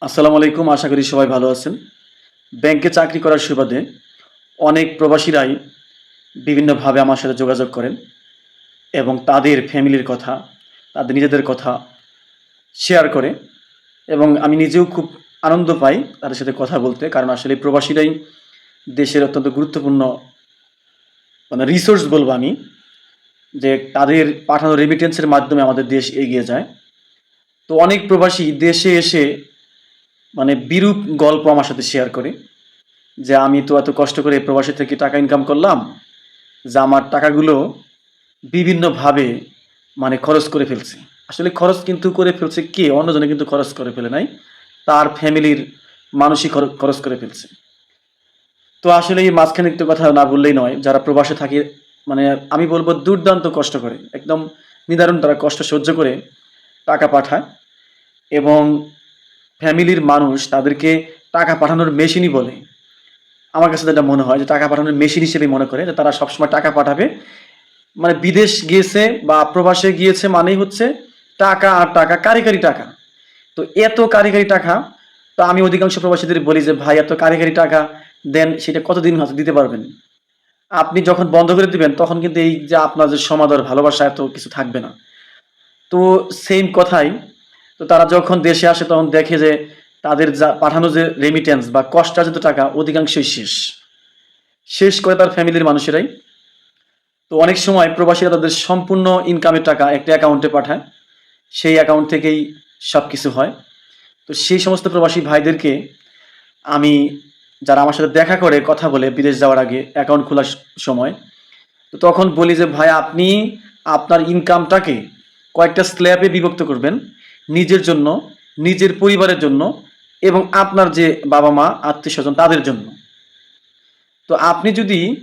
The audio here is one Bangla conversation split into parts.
আসসালামু আলাইকুম। আশা করি সবাই ভালো আছেন। ব্যাংকে চাকরি করার সুবাদে অনেক প্রবাসীরাই বিভিন্নভাবে আমার সাথে যোগাযোগ করেন এবং তাদের ফ্যামিলির কথা, তাদের নিজেদের কথা শেয়ার করে এবং আমি নিজেও খুব আনন্দ পাই তাদের সাথে কথা বলতে। কারণ আসলে এই প্রবাসীরাই দেশের অত্যন্ত গুরুত্বপূর্ণ রিসোর্স বলবো আমি, যে তাদের পাঠানো রেমিটেন্সের মাধ্যমে আমাদের দেশ এগিয়ে যায়। তো অনেক প্রবাসী দেশে এসে বিরূপ গল্প আমার সাথে শেয়ার করে যে, "আমি তো এত কষ্ট করে প্রবাসী থেকে টাকা ইনকাম করলাম, যে আমার টাকাগুলো বিভিন্নভাবে খরচ করে ফেলছি।" আসলে খরচ কিন্তু করে ফেলছে কে? অন্যজনে কিন্তু খরচ করে ফেলে নাই। তার ফ্যামিলির মানুষই খরচ করে ফেলছে। তো আসলে এই মাঝখানে একটু কথা না বললেই নয়। যারা প্রবাসে থাকে মানে আমি বলব দুর্দান্ত কষ্ট করে। একদম নিদারুণ তারা কষ্ট সহ্য করে টাকা পাঠায় এবং ফ্যামিলির মানুষ তাদেরকে টাকা পাঠানোর মেশিনই বলে। আমার কাছে যেটা মনে হয় যে টাকা পাঠানোর মেশিন হিসেবেই মনে করে যে তারা সবসময় টাকা পাঠাবে। বিদেশ গিয়েছে বা প্রবাসে গিয়েছে মানেই হচ্ছে টাকা আর টাকা, কারি টাকা। তো এত কারি টাকা, তো আমি অধিকাংশ প্রবাসীদের বলি যে, "ভাই এত কারি টাকা দেন, সেটা কতদিন হয়তো দিতে পারবেন? আপনি যখন বন্ধ করে দিবেন তখন কিন্তু এই যে আপনার যে সমাদর, ভালোবাসা এত কিছু থাকবে না।" তো সেইম কথাই, তো তারা যখন দেশে আসে তখন দেখে যে তাদের যা পাঠানো যে রেমিট্যান্স বা কষ্টার্জিত টাকা অধিকাংশই শেষ। শেষ করে তার ফ্যামিলির মানুষেরাই। তো অনেক সময় প্রবাসীরা তাদের সম্পূর্ণ ইনকামের টাকা একটা অ্যাকাউন্টে পাঠায়। সেই অ্যাকাউন্ট থেকেই সবকিছু হয়। তো সেই সমস্ত প্রবাসী ভাইদেরকে আমি, যারা আমার সাথে দেখা করে কথা বলে বিদেশ যাওয়ার আগে অ্যাকাউন্ট খোলার সময়, তো তখন বলি যে, "ভাই আপনি আপনার ইনকামটাকে কয়েকটা স্ল্যাবে বিভক্ত করবেন। নিজের জন্য, নিজের পরিবারের জন্য এবং আপনার যে বাবা-মা, আত্মীয়স্বজন তাদের জন্য।" তো আপনি যদি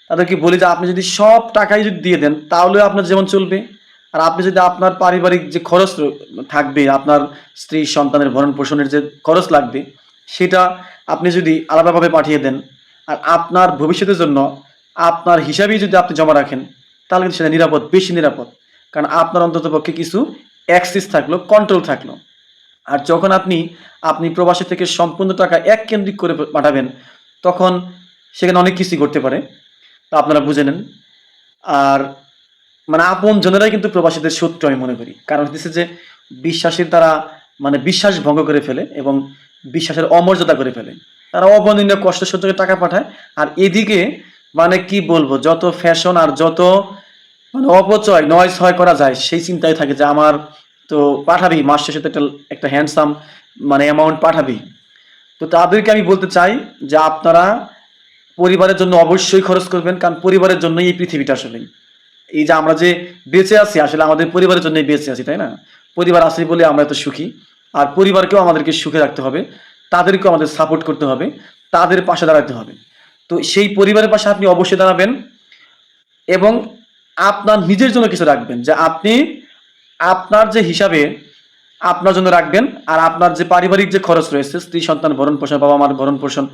তাদেরকে বলি যে, আপনি যদি সব টাকাই যদি দিয়ে দেন তাহলেও আপনার জীবন চলবে। আর আপনি যদি আপনার পারিবারিক যে খরচ থাকবে, আপনার স্ত্রী সন্তানের ভরণ-পোষণের যে খরচ লাগবে, সেটা আপনি যদি আলাদাভাবে পাঠিয়ে দেন, আর আপনার ভবিষ্যতের জন্য আপনার হিসাবেই যদি আপনি জমা রাখেন, তাহলে কিন্তু সেটা নিরাপদ, বেশি নিরাপদ। কারণ আপনার অন্ততপক্ষে কিছু অ্যাক্সেস থাকলো, কন্ট্রোল থাকলো। আর যখন আপনি প্রবাসী থেকে সম্পূর্ণ টাকা এককেন্দ্রিক করে পাঠাবেন, তখন সেখানে অনেক কিছুই ঘটতে পারে। তা আপনারা বুঝে নেন। আর আপনজনেরাই কিন্তু প্রবাসীদের শত্রু আমি মনে করি। কারণ হচ্ছে যে বিশ্বাসের দ্বারা বিশ্বাস ভঙ্গ করে ফেলে এবং বিশ্বাসের অমর্যাদা করে ফেলে। তারা অবর্ণনীয় কষ্ট সহ্য করে টাকা পাঠায়। আর এদিকে কি বলবো, যত ফ্যাশন আর যত অপচয় নয় ছয় করা যায় সেই চিন্তায় থাকে যে আমার তো পাঠাবেই, মাস শেষে তো একটা হ্যান্ডসাম অ্যামাউন্ট পাঠাবেই। তো তাদেরকে আমি বলতে চাই যে আপনারা পরিবারের জন্য অবশ্যই খরচ করবেন। কারণ পরিবারের জন্যই এই পৃথিবীটা আসলে। এই যে আমরা যে বেঁচে আছি আসলে আমাদের পরিবারের জন্যই বেঁচে আছি, তাই না? পরিবার আছে বলে আমরা এত সুখী। আর পরিবারকেও আমাদেরকে সুখে রাখতে হবে। তাদেরকেও আমাদের সাপোর্ট করতে হবে। তাদের পাশে দাঁড়াতে হবে। তো সেই পরিবারের পাশে আপনি অবশ্যই দাঁড়াবেন এবং আপনার নিজের জন্য কিছু রাখবেন। যে আপনি আপনার যে হিসাবে আপনার জন্য রাখবেন, আর আপনার যে পারিবারিক যে খরচ রয়েছে, স্ত্রী সন্তান ভরণ-পোষণ, বাবা-মার ভরণ-পোষণ,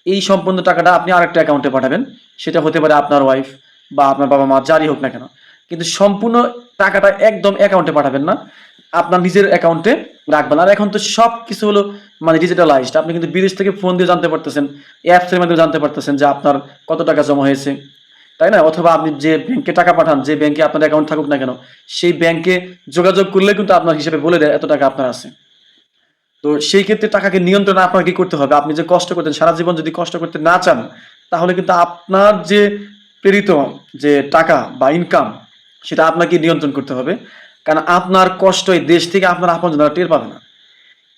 এই সম্পূর্ণ টাকাটা আপনি আরেকটা অ্যাকাউন্টে পাঠাবেন। সেটা হতে পারে আপনার ওয়াইফ বা আপনার বাবা-মা, যারই হোক না কেন। কিন্তু সম্পূর্ণ টাকাটা একদম অ্যাকাউন্টে পাঠাবেন না। আপনার নিজের অ্যাকাউন্টে রাখবেন। আর এখন তো সবকিছু হলো ডিজিটালাইজড। আপনি কিন্তু বিদেশ থেকে ফোন দিয়ে জানতে পারতেছেন, অ্যাপসের মাধ্যমে জানতে পারতেছেন যে আপনার কত টাকা জমা হয়েছে। তাই না? অথবা আপনি যে ব্যাংকে টাকা পাঠান, যে ব্যাংকে আপনার অ্যাকাউন্ট থাকুক না কেন, সেই ব্যাংকে যোগাযোগ করলে কিন্তু আপনার হিসেবে বলে দেয় এত টাকা আপনার আছে। তো সেই ক্ষেত্রে টাকাকে নিয়ন্ত্রণে আপনার কি করতে হবে? আপনি যে কষ্ট করতেন, সারা জীবন যদি কষ্ট করতে না চান, তাহলে কিন্তু আপনার যে প্রেরিত যে টাকা বা ইনকাম, সেটা আপনাকে নিয়ন্ত্রণ করতে হবে। কারণ আপনার কষ্ট এই দেশ থেকে আপনার আপনজনেরা টের পাবে না।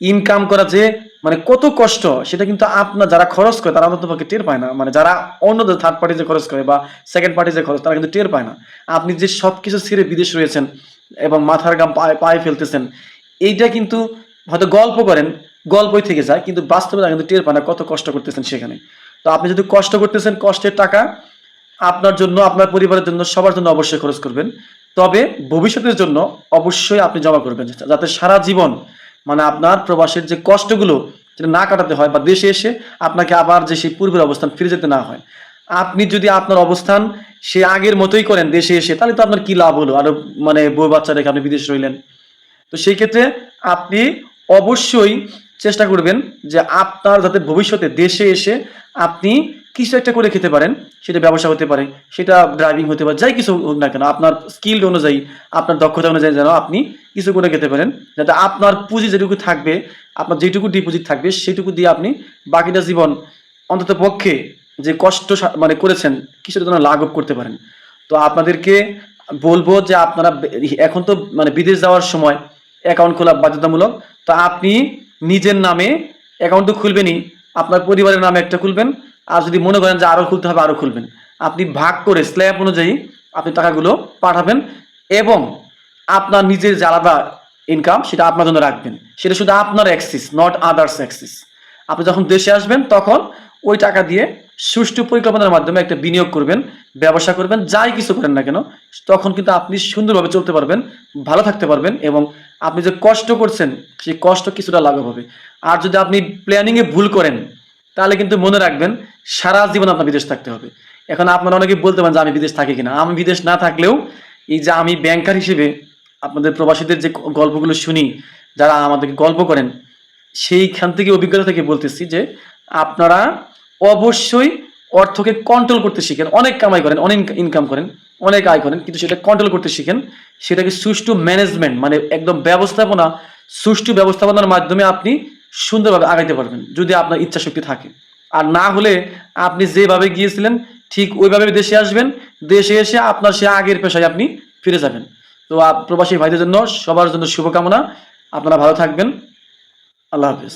ইনকাম করা যে কত কষ্ট, সেটা কিন্তু আপনার যারা খরচ করে তারা অন্ততপক্ষে টের পায় না। যারা অন্যদের থার্ড পার্টি যে খরচ করে বা সেকেন্ড পার্টি যে খরচ, তারা কিন্তু টের পায় না। আপনি যে সবকিছু ছেড়ে বিদেশ রয়েছেন এবং মাথার ঘাম পায়ে পায়ে ফেলতেছেন, এইটা কিন্তু হয়তো গল্প করেন, গল্পই থেকে যায়। কিন্তু বাস্তবে তারা কিন্তু টের পায় না কত কষ্ট করতেছেন সেখানে। তো আপনি যদি কষ্ট করতেছেন, কষ্টের টাকা আপনার জন্য, আপনার পরিবারের জন্য, সবার জন্য অবশ্যই খরচ করবেন। তবে ভবিষ্যতের জন্য অবশ্যই আপনি জমা করবেন। যাতে সারা জীবন আপনার প্রবাসের যে কষ্টগুলো সেটা না কাটাতে হয় বা দেশে এসে আপনাকে আবার যে সেই পূর্বের অবস্থান ফিরে যেতে না হয়। আপনি যদি আপনার অবস্থান সে আগের মতোই করেন দেশে এসে, তাহলে তো আপনার কি লাভ হলো? আরো বউ বাচ্চা রেখে আপনি বিদেশে রইলেন। তো সেই ক্ষেত্রে আপনি অবশ্যই চেষ্টা করবেন যে আপনার যাতে ভবিষ্যতে দেশে এসে আপনি কিছু একটা করে খেতে পারেন। সেটা ব্যবসা হতে পারে, সেটা ড্রাইভিং হতে পারে, যাই কিছু হোক না কেন আপনার স্কিল অনুযায়ী, আপনার দক্ষতা অনুযায়ী যেন আপনি কিছু করে খেতে পারেন। যাতে আপনার পুঁজি যেটুকু থাকবে, আপনার যেটুকু ডিপোজিট থাকবে সেটুকু দিয়ে আপনি বাকিটা জীবন অন্ততপক্ষে যে কষ্ট মানে করেছেন কিছুটা যেন লাঘব করতে পারেন। তো আপনাদেরকে বলবো যে আপনারা এখন তো মানে বিদেশ যাওয়ার সময় অ্যাকাউন্ট খোলা বাধ্যতামূলক। তো আপনি নিজের নামে অ্যাকাউন্ট তো খুলবেনই, আপনার পরিবারের নামে একটা খুলবেন। আর যদি মনে করেন যে আরও খুলতে হবে আরও খুলবেন। আপনি ভাগ করে স্ল্যাব অনুযায়ী আপনি টাকাগুলো পাঠাবেন এবং আপনার নিজের যে আলাদা ইনকাম সেটা আপনার জন্য রাখবেন। সেটা শুধু আপনার অ্যাক্সিস, নট আদার্স অ্যাক্সিস। আপনি যখন দেশে আসবেন তখন ওই টাকা দিয়ে সুষ্ঠু পরিকল্পনার মাধ্যমে একটা বিনিয়োগ করবেন, ব্যবসা করবেন, যাই কিছু করেন না কেন, তখন কিন্তু আপনি সুন্দরভাবে চলতে পারবেন, ভালো থাকতে পারবেন এবং আপনি যে কষ্ট করছেন সেই কষ্ট কিছুটা লাঘব হবে। আর যদি আপনি প্ল্যানিংয়ে ভুল করেন তাহলে কিন্তু মনে রাখবেন সারা জীবন আপনার বিদেশ থাকতে হবে। এখন আপনারা অনেকে বলতে পারেন যে আমি বিদেশ থাকি কিনা। আমি বিদেশ না থাকলেও এই যে আমি ব্যাংকার হিসেবে আপনাদের প্রবাসীদের যে গল্পগুলো শুনি, যারা আমাদেরকে গল্প করেন, সেইখান থেকে অভিজ্ঞতা থেকে বলতেছি যে আপনারা অবশ্যই অর্থকে কন্ট্রোল করতে শিখেন। অনেক কামাই করেন, অনেক ইনকাম করেন, অনেক আয় করেন, কিন্তু সেটা কন্ট্রোল করতে শিখেন। সেটাকে সুষ্ঠু ম্যানেজমেন্ট মানে একদম ব্যবস্থাপনা, সুষ্ঠু ব্যবস্থাপনার মাধ্যমে আপনি সুন্দরভাবে আগাইতে পারবেন যদি আপনার ইচ্ছা শক্তি থাকে। আর না হলে আপনি যেভাবে গিয়েছিলেন ঠিক ওইভাবে দেশে আসবেন, দেশে এসে আপনার সে আগের পেশায় আপনি ফিরে যাবেন। তো প্রবাসী ভাইদের জন্য সবার জন্য শুভকামনা। আপনারা ভালো থাকবেন। আল্লাহ হাফেজ।